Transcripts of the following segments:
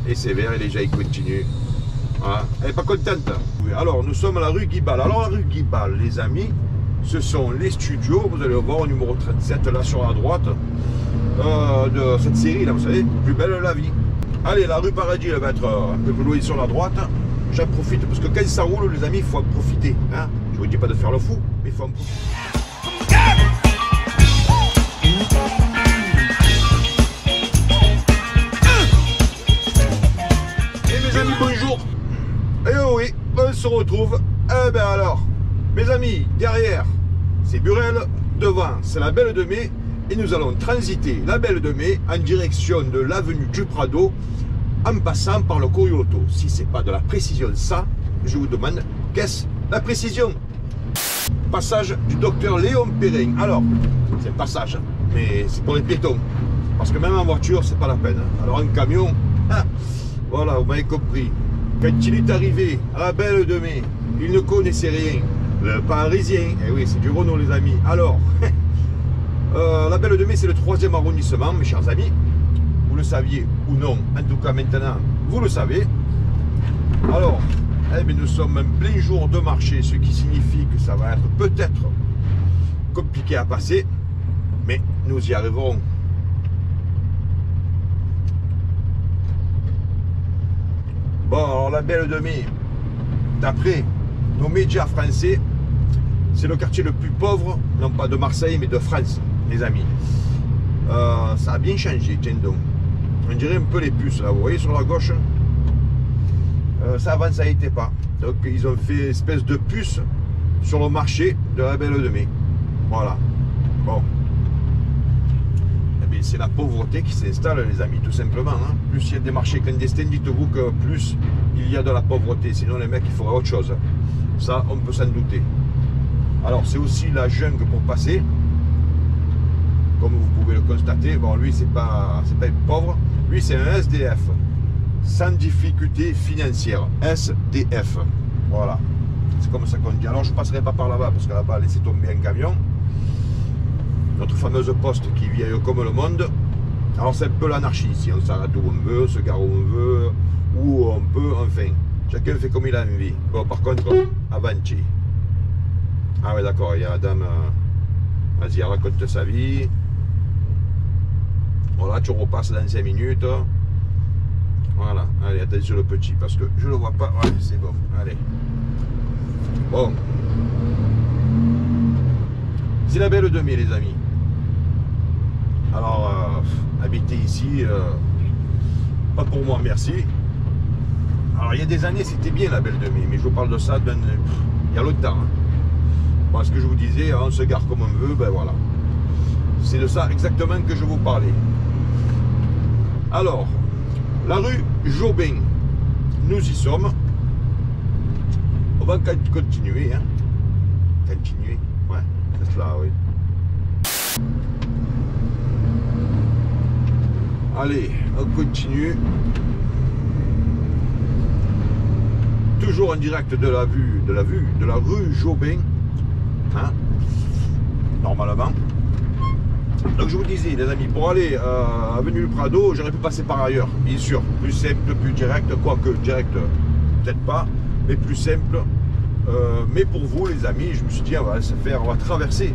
et sévère et les gens ils continuent. Voilà. Elle n'est pas contente. Alors nous sommes à la rue Guibal. Alors la rue Guibal, les amis, ce sont les studios, vous allez voir au numéro 37 là sur la droite de cette série là, vous savez, Plus belle la vie. Allez, la rue Paradis elle va être un peu plus loin sur la droite. J'en profite parce que quand ça roule les amis, il faut en profiter. Hein, je vous dis pas de faire le fou, mais il faut en profiter. Bonjour. Et oui, on se retrouve. Eh ben alors, mes amis, derrière, c'est Burel, devant, c'est la Belle de Mai, et nous allons transiter la Belle de Mai en direction de l'avenue du Prado, en passant par le Corioto. Si c'est pas de la précision, ça, je vous demande, qu'est-ce la précision? Passage du docteur Léon Perrin. Alors, c'est le passage, mais c'est pour les piétons, parce que même en voiture, c'est pas la peine. Alors, un camion, ah, voilà, vous m'avez compris. Quand il est arrivé à la Belle de Mai, il ne connaissait rien. Le Parisien, et oui, c'est du Renault, les amis. Alors, la Belle de Mai, c'est le 3e arrondissement, mes chers amis. Vous le saviez ou non, en tout cas maintenant, vous le savez. Alors, eh bien, nous sommes en plein jour de marché, ce qui signifie que ça va être peut-être compliqué à passer, mais nous y arriverons. Bon, alors la Belle de Mai, d'après nos médias français, c'est le quartier le plus pauvre, non pas de Marseille, mais de France, les amis. Ça a bien changé, tiens donc. On dirait un peu les puces, là, vous voyez sur la gauche. Ça avant, ça n'était pas. Donc, ils ont fait une espèce de puce sur le marché de la Belle de Mai. Voilà. Bon. C'est la pauvreté qui s'installe, les amis, tout simplement. Hein. Plus il y a des marchés clandestins, dites-vous que plus il y a de la pauvreté. Sinon, les mecs, il faudrait autre chose. Ça, on peut s'en douter. Alors, c'est aussi la jungle pour passer. Comme vous pouvez le constater. Bon, lui, c'est pas un pauvre. Lui, c'est un SDF. Sans difficulté financière. SDF. Voilà. C'est comme ça qu'on dit. Alors, je ne passerai pas par là-bas, parce que là-bas, laissez tomber un camion. Notre fameuse poste qui vieille comme le monde. Alors c'est un peu l'anarchie ici, on s'arrête où on veut, on se gare où on veut, où on peut, enfin. Chacun fait comme il a envie. Bon, par contre, avanti. Ah ouais, d'accord, il y a la dame, vas-y, elle raconte sa vie. Voilà, tu repasses dans 5 minutes. Voilà, allez, attention le petit, parce que je le vois pas. Ouais, c'est bon, allez. Bon. C'est la Belle de Mai, les amis. Alors, habiter ici, pas pour moi, merci. Alors, il y a des années, c'était bien la Belle de Mai, mais je vous parle de ça il y a longtemps. Hein. Bon, ce que je vous disais, on se gare comme on veut, ben voilà. C'est de ça exactement que je vous parlais. Alors, la rue Jobin, nous y sommes. On va continuer, hein. Continuer, ouais, c'est là, oui. Allez, on continue. Toujours en direct de la rue Jobin. Hein, normalement. Donc je vous disais, les amis, pour aller à Avenue du Prado, j'aurais pu passer par ailleurs, bien sûr. Plus simple, plus direct, quoique direct, peut-être pas, mais plus simple. Mais pour vous, les amis, je me suis dit, on va traverser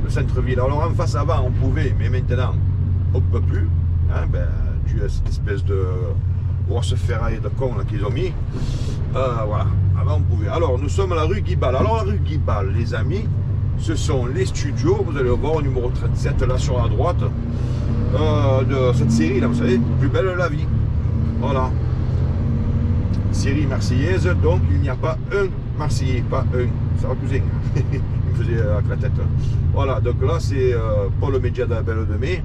le centre-ville. Alors en face avant, on pouvait, mais maintenant, on ne peut plus. Hein, ben, dû à cette espèce de grosse ferraille de con qu'ils ont mis. Voilà, avant on pouvait. Alors nous sommes à la rue Guibal. Alors la rue Guibal, les amis, ce sont les studios, vous allez le voir au numéro 37 là sur la droite de cette série là, vous savez, Plus belle la vie. Voilà. Série marseillaise, donc il n'y a pas un Marseillais, pas un. Ça va cousin. Il me faisait avec la tête. Voilà, donc là c'est pour le média de la Belle de Mai.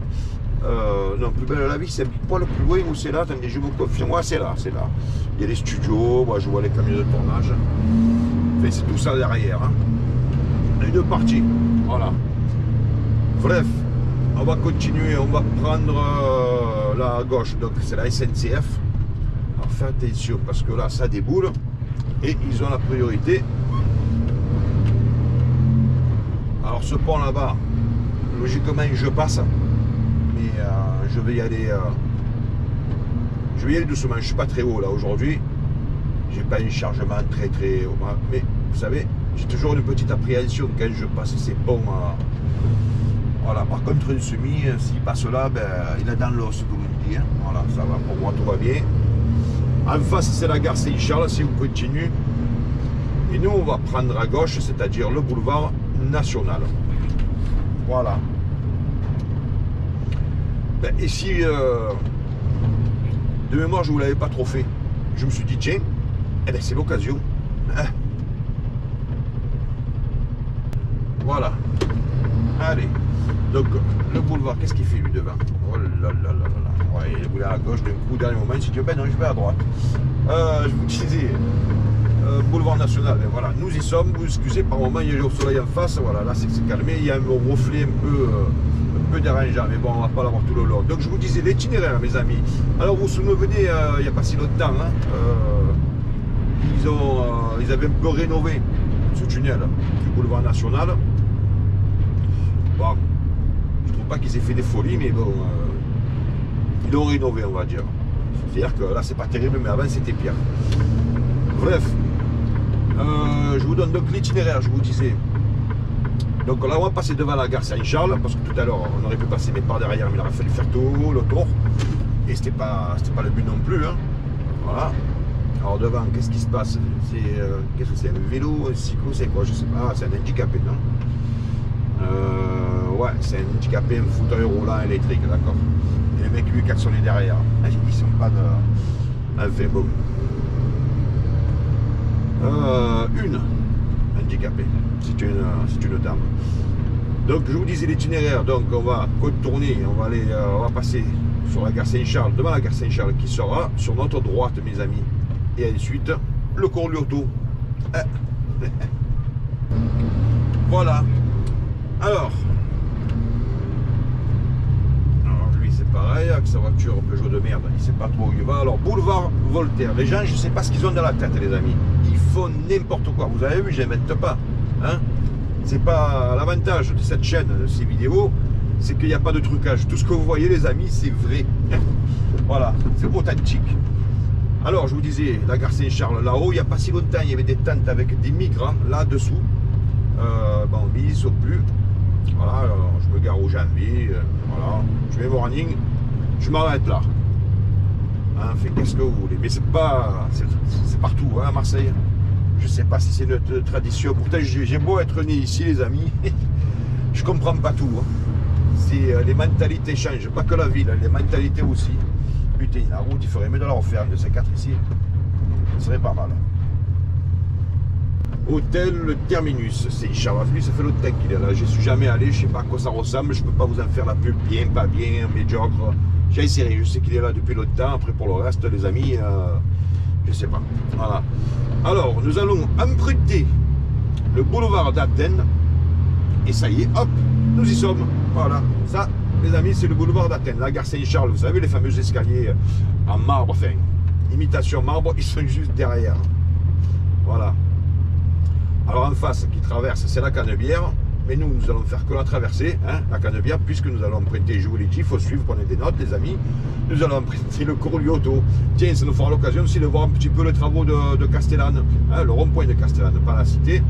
Non, Plus belle la vie, c'est pas le plus loin où c'est là, attendez, je vous confirme. Ouais, c'est là, c'est là. Il y a les studios, moi je vois les camions de tournage. Enfin, c'est tout ça derrière. Hein. Une partie, voilà. Bref, on va continuer, on va prendre la gauche, donc c'est la SNCF. Alors faites attention parce que là ça déboule et ils ont la priorité. Alors ce pont là-bas, logiquement je passe, mais je vais y aller Je vais y aller doucement, je ne suis pas très haut là aujourd'hui. J'ai pas un chargement très haut. Mais vous savez, j'ai toujours une petite appréhension quand je passe ces ponts. Voilà, par contre, une semi, s'il passe là, ben, il est dans l'os, comme on dit. Hein. Voilà, ça va, pour moi, tout va bien. En face, c'est la gare Saint-Charles, si on continue. Et nous, on va prendre à gauche, c'est-à-dire le boulevard National. Voilà. Ben, et si, de mémoire, je ne vous l'avais pas trop fait, je me suis dit, tiens, eh ben, c'est l'occasion. Hein. Voilà. Allez. Donc, le boulevard, qu'est-ce qu'il fait lui devant? Oh là là là là. Ouais, il voulait à gauche d'un coup, dernier moment, il s'est dit, ben non, je vais à droite. Je vous disais, boulevard National, ben voilà, nous y sommes, vous excusez, par moment, il y a le soleil en face, voilà, là c'est calmé, il y a un reflet un peu dérangeant, mais bon, on va pas l'avoir tout le long. Donc, je vous disais l'itinéraire, mes amis. Alors, vous vous souvenez, il n'y a pas si longtemps, hein, ils avaient un peu rénové ce tunnel du boulevard National. Bon, je trouve pas qu'ils aient fait des folies, mais bon, ils l'ont rénové, on va dire. C'est-à-dire que là, c'est pas terrible, mais avant, c'était pire. Bref, je vous donne donc l'itinéraire, je vous disais. Donc là, on va passer devant la gare Saint-Charles, parce que tout à l'heure, on aurait pu passer, mais par derrière, mais il aurait fallu faire tout le tour. Et c'était pas le but non plus. Hein. Voilà. Alors devant, qu'est-ce qui se passe? Qu'est-ce que c'est? Un vélo, un cyclo, c'est quoi? Je sais pas. Ah, c'est un handicapé, non? Ouais, c'est un handicapé, un fauteuil roulant électrique, d'accord. Et le mec lui klaxonné derrière. Ils sont pas de. Enfin bon. Une handicapée, c'est une dame. Donc je vous disais l'itinéraire, donc on va contourner, on va passer sur la gare Saint-Charles, devant la gare Saint-Charles qui sera sur notre droite, mes amis. Et ensuite, le Corliotto. Voilà. Alors lui c'est pareil, avec sa voiture Peugeot de merde, il sait pas trop où il va. Alors boulevard Voltaire, les gens je sais pas ce qu'ils ont dans la tête les amis, ils font n'importe quoi, vous avez vu, j'invente pas, hein. C'est pas l'avantage de cette chaîne, de ces vidéos, c'est qu'il n'y a pas de trucage, tout ce que vous voyez les amis c'est vrai, voilà, c'est authentique. Alors je vous disais, la gare Saint-Charles là-haut, il n'y a pas si longtemps il y avait des tentes avec des migrants là-dessous. Bon, ils n'y sont plus. Voilà, je me gare au janvier, voilà, je mets warning, je m'arrête là. Hein, fait qu'est-ce que vous voulez, mais c'est pas, c'est partout, hein, à Marseille. Je sais pas si c'est notre tradition. Pourtant, j'ai beau être né ici, les amis, je comprends pas tout. Hein. C'est les mentalités changent, pas que la ville, les mentalités aussi. Putain, la route, il ferait mieux de la refaire de ces quatre ici. Ce serait pas mal. Hôtel le Terminus, c'est Charles. Lui, ça fait longtemps qu'il est là. Je ne suis jamais allé, je ne sais pas à quoi ça ressemble. Je ne peux pas vous en faire la pub, bien, pas bien, médiocre. J'ai essayé, je sais qu'il est là depuis longtemps. Après, pour le reste, les amis, je ne sais pas. Voilà. Alors, nous allons emprunter le boulevard d'Athènes. Et ça y est, hop, nous y sommes. Voilà. Ça, les amis, c'est le boulevard d'Athènes. La gare Saint-Charles, vous savez, les fameux escaliers en marbre, enfin, imitation marbre, ils sont juste derrière. Voilà. Alors en face qui traverse, c'est la Canebière, mais nous allons faire que la traversée, hein, la Canebière, puisque nous allons emprunter, je vous l'ai dit, il faut suivre, prenez des notes les amis, nous allons emprunter le Corliotto. Tiens, ça nous fera l'occasion aussi de voir un petit peu les travaux de Castellane, hein, le rond-point de Castellane, pas la cité,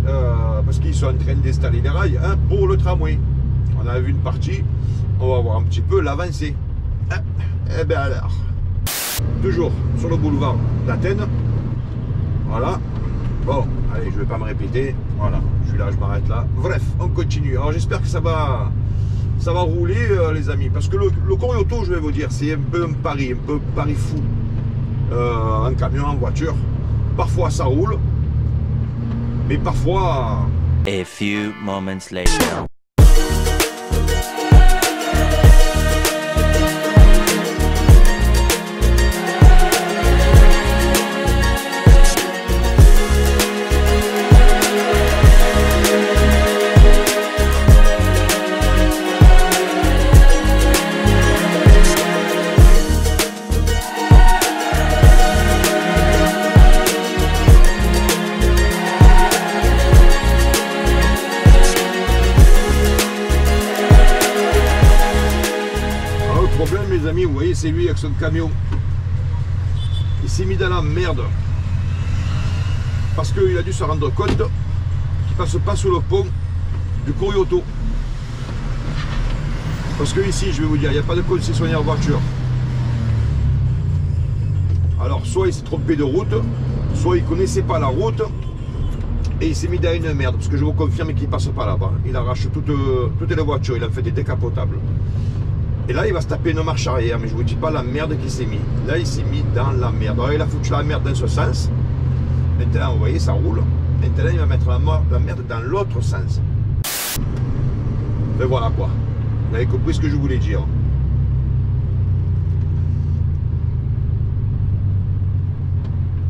parce qu'ils sont en train d'installer les rails hein, pour le tramway. On a vu une partie, on va voir un petit peu l'avancée. Hein, et bien alors, toujours sur le boulevard d'Athènes, voilà. Bon, allez, je ne vais pas me répéter. Voilà, je suis là, je m'arrête là. Bref, on continue. Alors j'espère que ça va rouler, les amis. Parce que le Corliotto, je vais vous dire, c'est un peu un pari fou. En camion, en voiture. Parfois ça roule, mais parfois. A few moments later. Vous voyez, c'est lui avec son camion. il s'est mis dans la merde. Parce qu'il a dû se rendre compte qu'il passe pas sous le pont du Corioto. Parce que ici, je vais vous dire, il n'y a pas de concessionnaire voiture. Alors, soit il s'est trompé de route, soit il ne connaissait pas la route et il s'est mis dans une merde. Parce que je vous confirme qu'il ne passe pas là-bas. Il arrache toutes les voitures, il en fait des décapotables. Et là, il va se taper une marche arrière, mais je ne vous dis pas la merde qu'il s'est mis. Là, il s'est mis dans la merde. Alors, il a foutu la merde dans ce sens. Maintenant, vous voyez, ça roule. Maintenant, il va mettre la merde dans l'autre sens. Et voilà quoi. Vous avez compris ce que je voulais dire.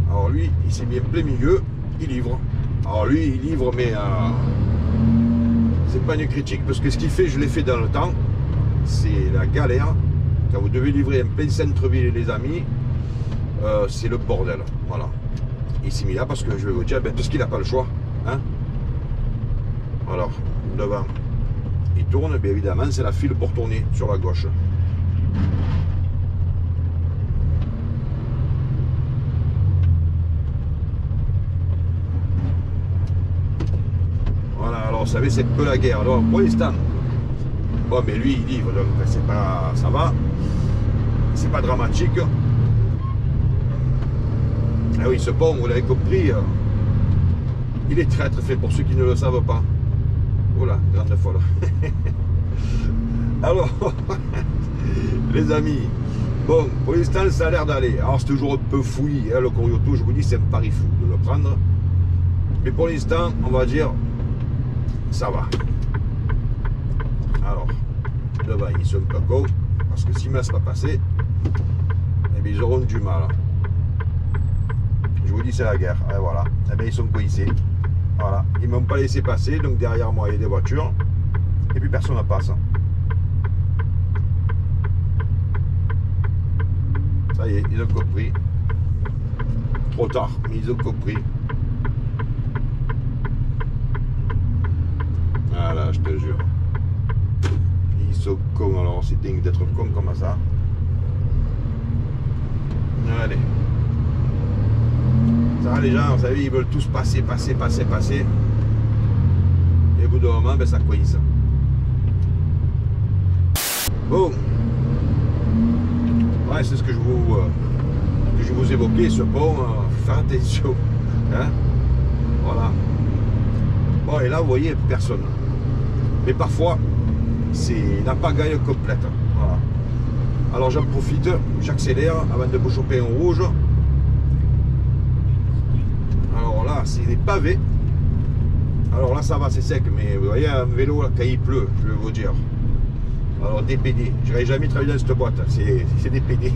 Alors lui, il s'est mis en plein milieu, il livre. Alors lui, il livre, mais c'est pas une critique, parce que ce qu'il fait, je l'ai fait dans le temps. C'est la galère. Quand vous devez livrer en plein centre-ville, les amis, c'est le bordel. Voilà. Il s'est mis là parce que je vais vous dire, parce qu'il n'a pas le choix. Hein. Alors, devant, il tourne, bien évidemment, c'est la file pour tourner sur la gauche. Voilà, alors vous savez, c'est peu la guerre. Alors, pour l'instant, bon, mais lui, il livre, donc c'est pas, ça va. C'est pas dramatique. Ah oui, ce pont, vous l'avez compris, il est traître fait pour ceux qui ne le savent pas. Oula, grande folle. Alors, les amis, bon, pour l'instant, ça a l'air d'aller. Alors, c'est toujours un peu fouillis, hein, le Corioto, je vous dis, c'est un pari fou de le prendre. Mais pour l'instant, on va dire, ça va. Alors, devant, ils sont un peu cons, parce que s'ils ne me laissent pas passer, eh bien, ils auront du mal. Je vous dis, c'est la guerre. Et voilà. Eh bien, ils sont coincés. Voilà. Ils ne m'ont pas laissé passer. Donc, derrière moi, il y a des voitures. Et puis, personne ne passe. Ça y est, ils ont compris. Trop tard, mais ils ont compris. Voilà, je te jure. Ils sont cons. Alors, c'est dingue d'être con comme ça. Allez. Ça, les gens, vous savez, ils veulent tous passer. Et au bout d'un moment, ben, ça coince. Bon. Ouais, c'est ce que je vous évoquais, ce pont. Faire attention. Hein? Voilà. Bon, et là, vous voyez, personne. Mais parfois, c'est la pagaille complète. Voilà. Alors, j'en profite, j'accélère avant de me choper un rouge. Alors là, c'est des pavés. Alors là, ça va, c'est sec. Mais vous voyez, un vélo, là, quand il pleut, je vais vous dire. Alors, des PD. Je n'aurais jamais travaillé dans cette boîte. C'est des PD.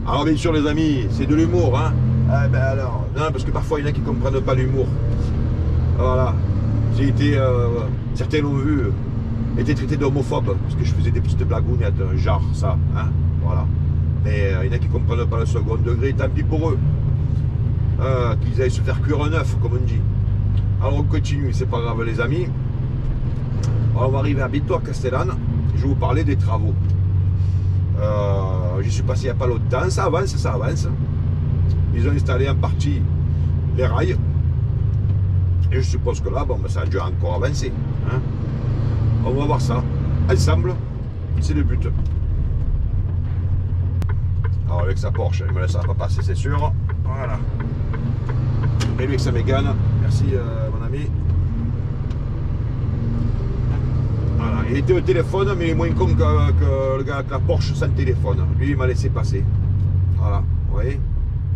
Alors, bien sûr, les amis, c'est de l'humour. Hein. Ah, ben alors, non, parce que parfois, il y en a qui ne comprennent pas l'humour. Voilà. J'ai été, certains l'ont vu, été traité d'homophobe, parce que je faisais des petites blagounettes, genre ça, hein, voilà. Mais il y en a qui ne comprennent pas le second degré, tant pis pour eux. Qu'ils aillent se faire cuire un œuf, comme on dit. Alors on continue, c'est pas grave les amis. Alors, on va arriver à bientôt à Castellane. Je vais vous parler des travaux. J'y suis passé il n'y a pas longtemps, ça avance, ça avance. Ils ont installé en partie les rails. Et je suppose que là, bon, ça a dû encore avancer. Hein. On va voir ça. Ensemble, c'est le but. Alors avec sa Porsche, il ne me laissera pas passer, c'est sûr. Voilà. Et lui avec sa Mégane. Merci mon ami. Voilà. Il était au téléphone, mais il est moins con que le gars avec la Porsche sans téléphone. Lui, il m'a laissé passer. Voilà. Vous voyez?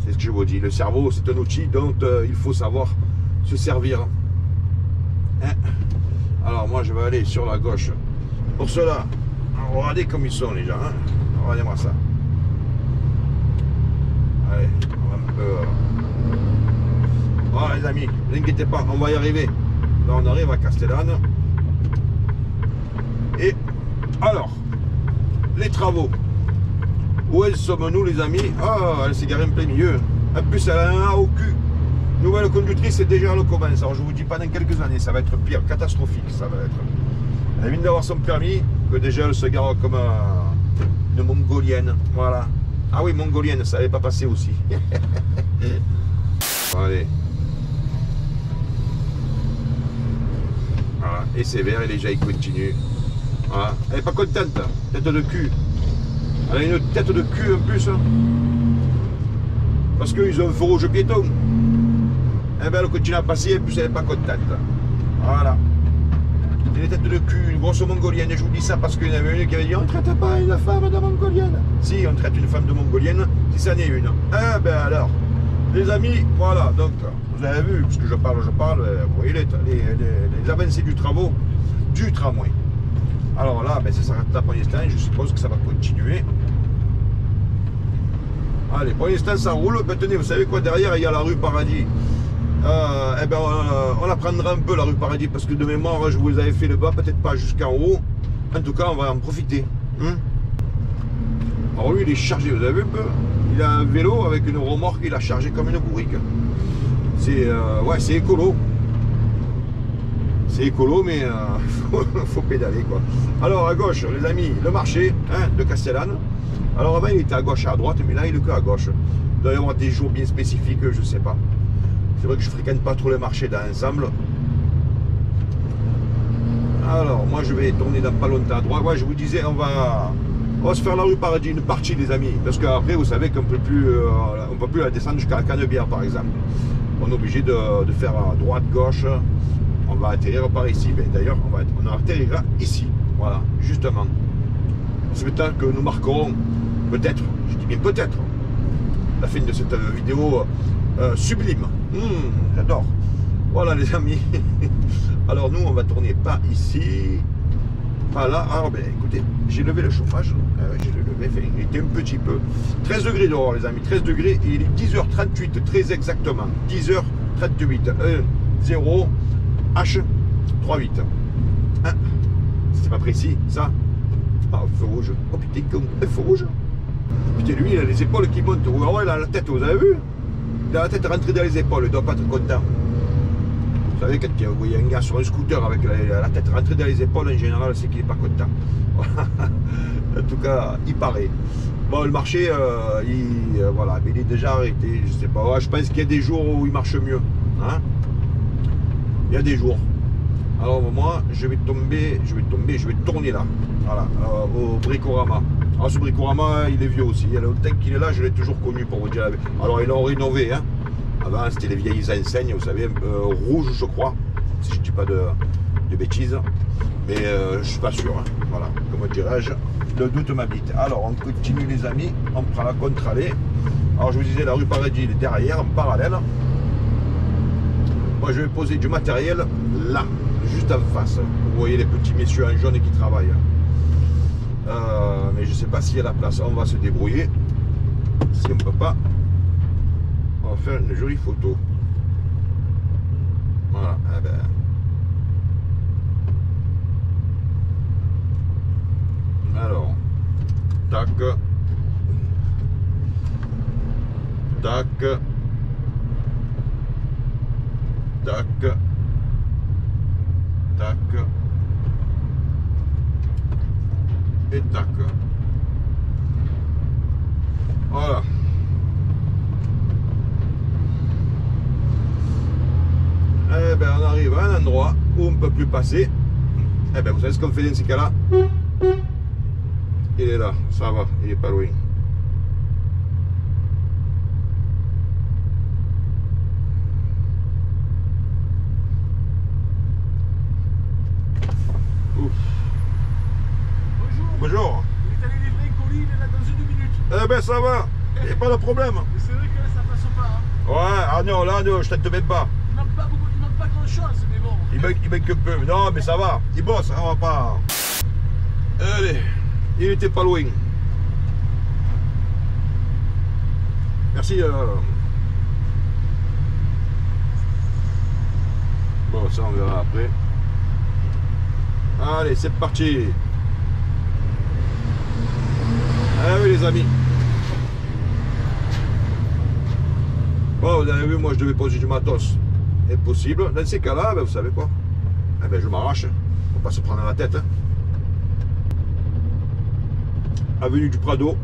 C'est ce que je vous dis. Le cerveau, c'est un outil dont il faut savoir se servir. Hein? Alors moi je vais aller sur la gauche. Pour cela, regardez comme ils sont les gens. Hein? Regardez-moi ça. Allez, on va un peu... Oh les amis, ne vous inquiétez pas, on va y arriver. Là on arrive à Castellane. Et alors, les travaux. Où sommes-nous les amis? Ah, elle s'est garée en plein milieu. En plus elle a un A au cul. Nouvelle conductrice, c'est déjà le commence. Alors je vous dis pas dans quelques années, ça va être pire, catastrophique, ça va être. Elle vient d'avoir son permis, que déjà elle se gare comme une mongolienne. Voilà. Ah oui, mongolienne, ça n'avait pas passé aussi. Allez. Voilà. Et c'est vert et déjà il continue. Voilà. Elle n'est pas contente, tête de cul. Elle a une tête de cul en plus. Parce qu'ils ont un feu rouge piéton. Et bien elle continue à passer et plus elle n'est pas contente. Voilà. C'est des têtes de cul, une grosse mongolienne. Et je vous dis ça parce qu'il y en avait une qui avait dit on ne traite pas une femme de mongolienne. Si, on traite une femme de mongolienne si ça n'est une. Ah ben alors, les amis, voilà. Donc, vous avez vu, puisque je parle, vous voyez les avancées du tramway. Alors là, ben, ça s'arrête là pour l'instant. Je suppose que ça va continuer. Allez, pour l'instant, ça roule. Ben, tenez, vous savez quoi, derrière, il y a la rue Paradis. Eh ben, on la prendra un peu la rue Paradis parce que de mémoire je vous avais fait le bas, peut-être pas jusqu'en haut. En tout cas on va en profiter. Alors lui il est chargé, vous avez vu un peu. Il a un vélo avec une remorque, il a chargé comme une bourrique. C'est ouais, c'est écolo. C'est écolo mais faut pédaler quoi. Alors à gauche les amis, le marché de Castellane. Alors avant il était à gauche et à droite, mais là il est que à gauche. Il doit y avoir des jours bien spécifiques, je sais pas. C'est vrai que je fréquente pas trop les marchés d'ensemble. Alors, moi je vais tourner dans pas longtemps à droite. Ouais, je vous disais, on va se faire la rue Paradis, une partie les amis. Parce qu'après, vous savez qu'on peut plus la descendre jusqu'à la Canebière par exemple. On est obligé de faire droite, gauche. On va atterrir par ici. D'ailleurs, on atterrira ici. Voilà, justement. C'est peut-être que nous marquerons, peut-être, je dis bien peut-être, la fin de cette vidéo sublime. J'adore. Voilà les amis. Alors nous on va tourner pas ici. Voilà. Alors ben écoutez, j'ai levé le chauffage. J'ai levé, enfin, il était un petit peu. 13 degrés dehors les amis, 13 degrés et il est 10h38 très exactement. 10h38. 0 H 38. Hein? C'est pas précis ça. Ah, feu rouge. Oh putain, con, feu rouge. Putain lui il a les épaules qui montent. Ou alors il a la tête, vous avez vu? Il a la tête rentrée dans les épaules, il ne doit pas être content. Vous savez, quand vous voyez un gars sur un scooter avec la tête rentrée dans les épaules, en général, c'est qu'il n'est pas content. En tout cas, il paraît. Bon, le marché, voilà, mais il est déjà arrêté. Je sais pas, je pense qu'il y a des jours où il marche mieux. Hein, il y a des jours. Alors moi, je vais tourner là. Voilà, au Bricorama. Alors ce Bricorama, il est vieux aussi. Il y a longtemps qu'il est là, je l'ai toujours connu pour vous dire. Alors ils l'ont rénové. Hein. Avant c'était les vieilles enseignes, vous savez, un peu rouges je crois, si je ne dis pas de bêtises. Mais je ne suis pas sûr. Hein. Voilà, comment dirais-je, le doute m'habite. Alors on continue les amis, on prend la contre-allée. Alors je vous disais, la rue Paradis est derrière, en parallèle. Moi je vais poser du matériel là, juste en face. Vous voyez les petits messieurs en jaune qui travaillent. Mais je ne sais pas s'il y a la place. On va se débrouiller. Si on ne peut pas, on va faire une jolie photo. Voilà. Eh ben. Alors, tac, tac, tac, tac. Et tac. Voilà. Eh ben on arrive à un endroit où on ne peut plus passer. Eh ben vous savez ce qu'on fait dans ces cas-là? Il est là, ça va, il est pas loin. Ouf. Bonjour. Il est allé livrer un colis, il est là dans une minute. Eh ben ça va, il n'y a pas de problème. Mais c'est vrai que là, ça passe pas. Hein. Ouais, ah non, là non, je t'aide même pas. Il manque pas beaucoup, il manque pas grand chose, mais bon. Il manque un peu, non mais ça va, il bosse, on va pas. Allez, il était pas loin. Merci. Bon, ça on verra après. Allez, c'est parti. Ah oui les amis. Bon, vous avez vu, moi je devais poser du matos. Impossible. Dans ces cas-là, ben, vous savez quoi? Eh ben, je m'arrache. Faut pas se prendre la tête. Hein. Avenue du Prado,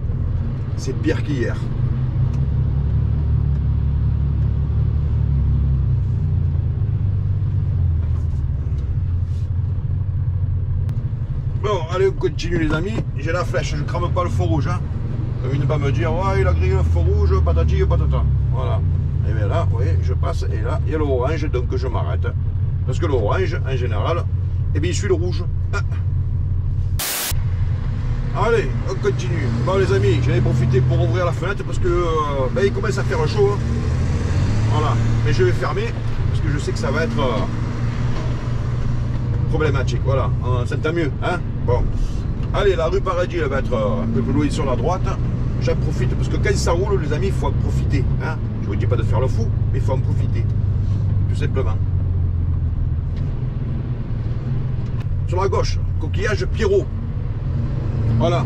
c'est pire qu'hier. Bon, allez, on continue les amis. J'ai la flèche, je crame pas le feu rouge. Hein. Ne pas me dire, ouais, il a grillé le feu rouge, patati, patata. Voilà. Et bien là, vous voyez, je passe et là, il y a l'orange, donc je m'arrête. Parce que l'orange, en général, eh bien, il suit le rouge. Ah. Allez, on continue. Bon, les amis, j'allais profiter pour ouvrir la fenêtre parce que ben, il commence à faire chaud. Hein. Voilà. Mais je vais fermer parce que je sais que ça va être problématique. Voilà. Ça entend mieux. Hein. Bon. Allez, la rue Paradis, elle va être un peu plus loin sur la droite. J'en profite parce que quand ça roule, les amis, il faut en profiter. Hein. Je ne vous dis pas de faire le fou, mais il faut en profiter. Tout simplement. Sur la gauche, coquillage Pierrot. Voilà.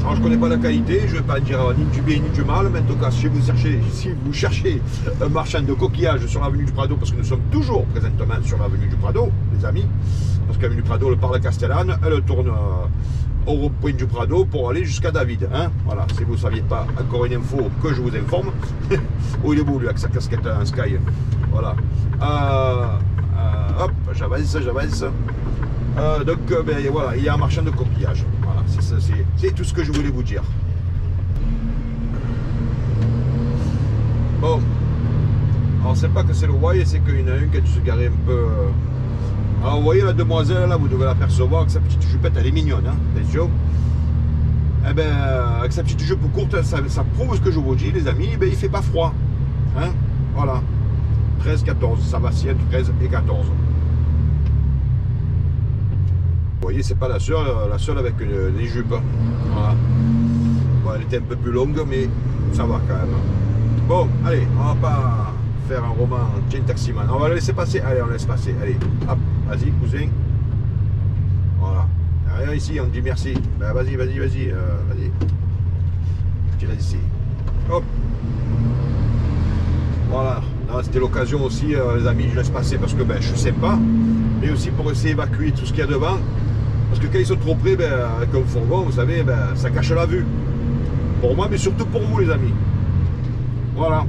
Alors je ne connais pas la qualité, je ne vais pas dire ni du bien ni du mal, mais en tout cas si vous cherchez un marchand de coquillages sur l'avenue du Prado, parce que nous sommes toujours présentement sur l'avenue du Prado, les amis, parce que l'avenue du Prado, elle part de Castellane, elle tourne au point du Prado pour aller jusqu'à David. Hein. Voilà, si vous ne saviez pas, encore une info que je vous informe. Oh, il est beau lui avec sa casquette en sky. Voilà. Hop, j'avance. Donc ben, voilà, il y a un marchand de coquillages. Voilà, c'est tout ce que je voulais vous dire. Bon, alors c'est pas que c'est le voyer, c'est qu'il y en a une qui a dû se garer un peu. Alors vous voyez la demoiselle là, vous devez l'apercevoir avec sa petite jupette, elle est mignonne, hein, attention. Eh ben, avec sa petite jupe courte, ça prouve ce que je vous dis, les amis, ben, il fait pas froid. Hein, voilà. 13, 14, ça vacille entre 13 et 14. Vous voyez, c'est pas la seule avec les jupes. Voilà. Bon, elle était un peu plus longue, mais ça va quand même. Bon, allez, on va pas faire un roman Jane Taximan. On va le laisser passer. Allez, on laisse passer. Allez, hop, vas-y, cousin. Voilà. Rien ici, on dit merci. Ben, vas-y. Vas-y. Tu l'as ici. Hop. Voilà. C'était l'occasion aussi, les amis, je laisse passer parce que ben, je suis sympa. Mais aussi pour essayer d'évacuer tout ce qu'il y a devant. Parce que quand ils sont trop près, ben, avec un fourgon, vous savez, ben, ça cache la vue. Pour moi, mais surtout pour vous, les amis. Voilà.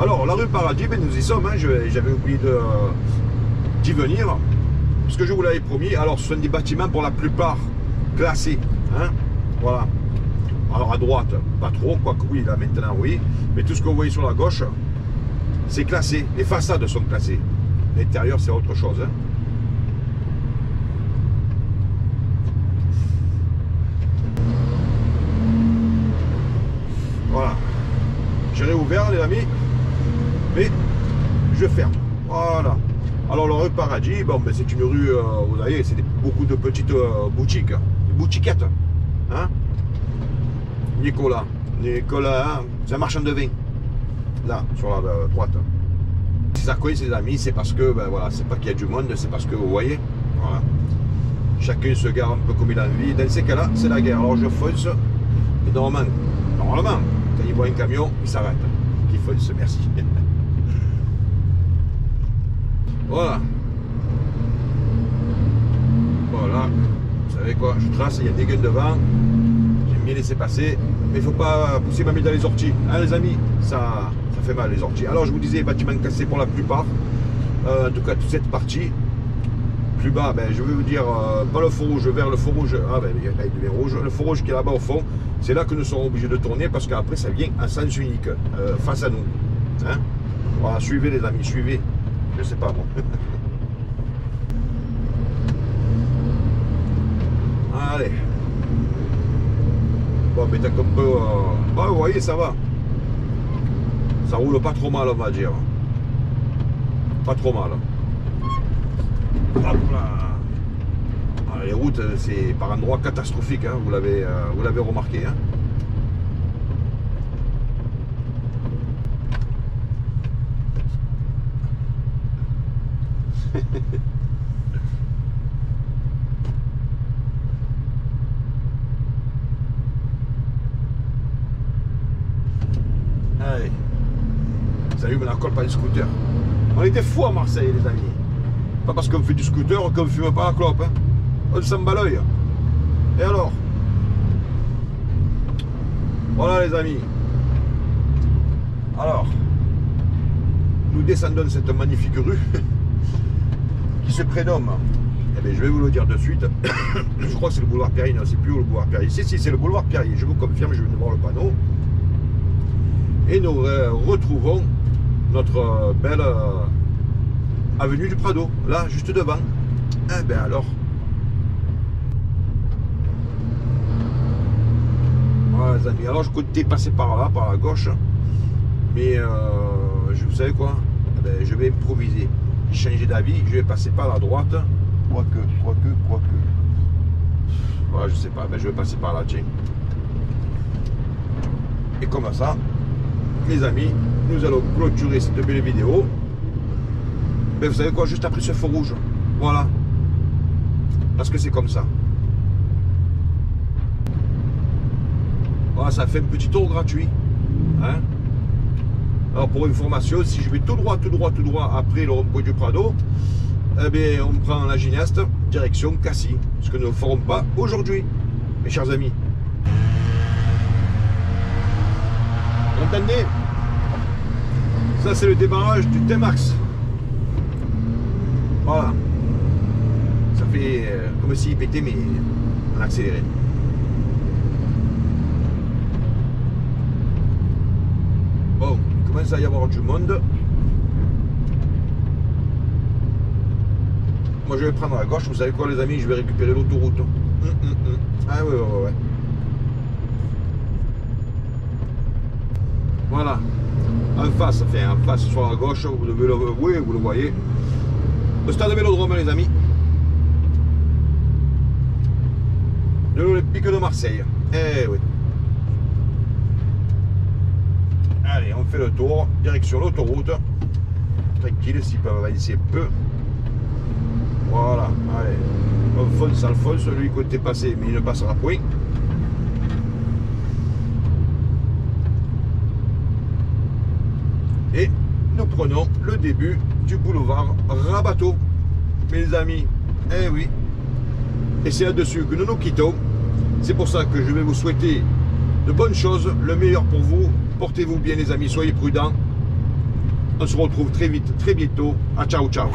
Alors, la rue Paradis, ben, nous y sommes. Hein, j'avais oublié d'y venir. Parce que je vous l'avais promis. Alors, ce sont des bâtiments pour la plupart classés. Hein, voilà. Alors, à droite, pas trop. Quoique oui, là, maintenant, oui. Mais tout ce que vous voyez sur la gauche, c'est classé. Les façades sont classées. L'intérieur, c'est autre chose. Hein. Voilà. J'ai réouvert, les amis, mais je ferme. Voilà. Alors, la rue Paradis, bon, ben, c'est une rue, vous voyez, c'est beaucoup de petites boutiques, des boutiquettes. Hein. Nicolas, hein, c'est un marchand de vin. Là, sur la droite. Si ça coince, les amis, c'est parce que, ben voilà, c'est pas qu'il y a du monde, c'est parce que, vous voyez, voilà. Chacun se gare un peu comme il a envie. Dans ces cas-là, c'est la guerre. Alors je fonce, et normalement, quand il voit un camion, il s'arrête. Il fonce, merci. Voilà. Voilà. Vous savez quoi, je trace, il y a des gueules devant. J'aime bien laisser passer. Mais il ne faut pas pousser ma bille dans les orties. Hein, les amis, ça fait mal les orties. Alors je vous disais, bâtiment cassé pour la plupart. En tout cas, toute cette partie. Plus bas, ben, je vais vous dire, pas le feu rouge, vers le feu rouge. Ah ben, il devient rouge. Le feu rouge qui est là-bas au fond, c'est là que nous serons obligés de tourner parce qu'après ça vient en sens unique, face à nous. Hein, voilà, suivez les amis, suivez. Je sais pas moi. Allez. Bon, mais t'as comme peu. Bah, vous voyez, ça va. Ça roule pas trop mal, on va dire. Pas trop mal. Hop là. Ah, les routes, c'est par endroits catastrophiques, hein, vous l'avez remarqué. Hein. Allez. Ça allume la colle par les scooters. On était fous à Marseille, les amis. Pas parce qu'on fait du scooter qu'on ne fume pas la clope. Hein. On s'en bat l'œil. Et alors? Voilà les amis. Alors, nous descendons cette magnifique rue qui se prénomme, eh bien, je vais vous le dire de suite, je crois que c'est le boulevard Perrier, non c'est plus le boulevard Perrier, si c'est le boulevard Perrier, je vous confirme, je viens de voir le panneau. Et nous retrouvons notre belle avenue du Prado, là, juste devant. Eh bien alors, voilà les amis, alors je comptais passer par là, par la gauche, mais vous savez quoi, eh bien, je vais improviser, j'ai changé d'avis, je vais passer par la droite, quoique. Voilà, je sais pas, ben, je vais passer par là, tiens. Et comme ça, les amis, nous allons clôturer cette belle vidéo. Mais vous savez quoi, juste après ce feu rouge. Voilà. Parce que c'est comme ça. Voilà, ça fait un petit tour gratuit. Hein? Alors pour information, si je vais tout droit après le rond-point du Prado, eh bien, on prend la Gignaste, direction Cassis. Ce que nous ne ferons pas aujourd'hui, mes chers amis. Vous entendez? Ça, c'est le démarrage du T-Max. Voilà. Ça fait comme s'il pétait, mais en accéléré. Bon, il commence à y avoir du monde. Moi, je vais prendre à gauche. Vous savez quoi, les amis? Je vais récupérer l'autoroute. Ah ouais. Voilà. En face sur la gauche, vous devez le, oui, vous le voyez. Le stade Vélodrome, les amis. De l'Olympique de Marseille. Eh oui. Allez, on fait le tour. Direction l'autoroute. Tranquille, s'ils peuvent avancer peu. Voilà, allez. Alphonse, lui côté passé, mais il ne passera point. Et nous prenons le début du boulevard Rabateau, mes amis. Eh oui. Et c'est là-dessus que nous nous quittons. C'est pour ça que je vais vous souhaiter de bonnes choses, le meilleur pour vous. Portez-vous bien les amis, soyez prudents. On se retrouve très vite, très bientôt. Ah, ciao, ciao.